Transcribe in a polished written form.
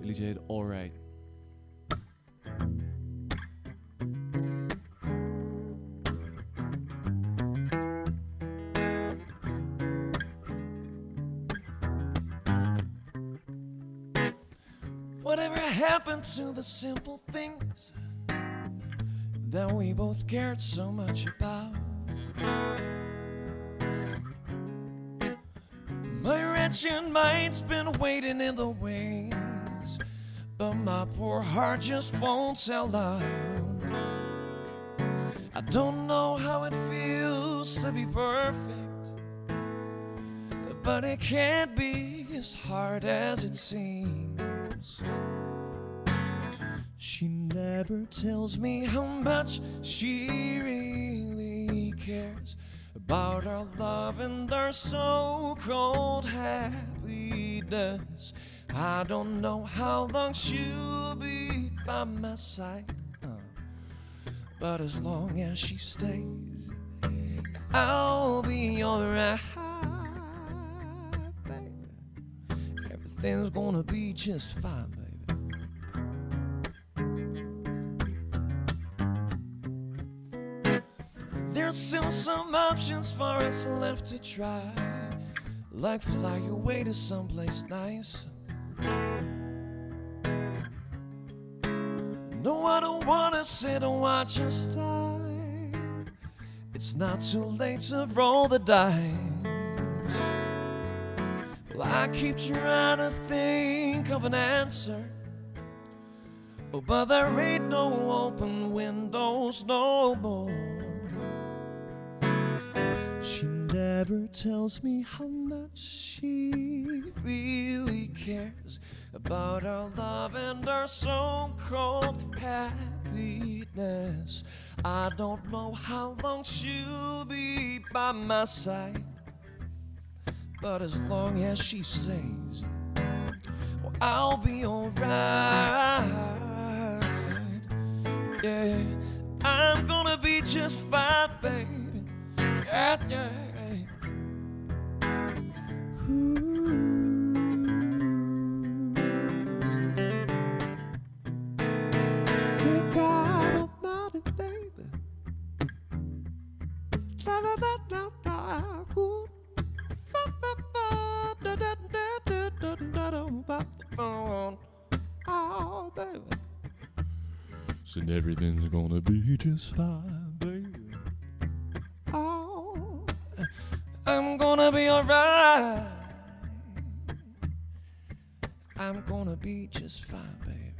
Het liedje heet Alright. Whatever happened to the simple things that we both cared so much about? My wretched mind's been waiting in the wings, but my poor heart just won't sell out. I don't know how it feels to be perfect, but it can't be as hard as it seems. She never tells me how much she really cares about our love and our so-called happiness. I don't know how long she'll be by my side, but as long as she stays, I'll be alright, baby. Everything's gonna be just fine, baby. There's still some options for us left to try, like fly away to someplace nice. No, I don't wanna sit and watch us die. It's not too late to roll the dice. Well, I keep trying to think of an answer, oh, but there ain't no open windows no more. She never tells me how much she really cares about our love and our so-called happiness. I don't know how long she'll be by my side, but as long as she stays, well, I'll be alright. Yeah, I'm gonna be just fine, baby. Yeah, yeah. Good God Almighty, baby. Da da da da da. Ooh. Da da da da da da da da da. Oh, baby. Said everything's gonna be just fine, baby. Oh, I'm gonna be alright. I'm gonna be just fine, baby.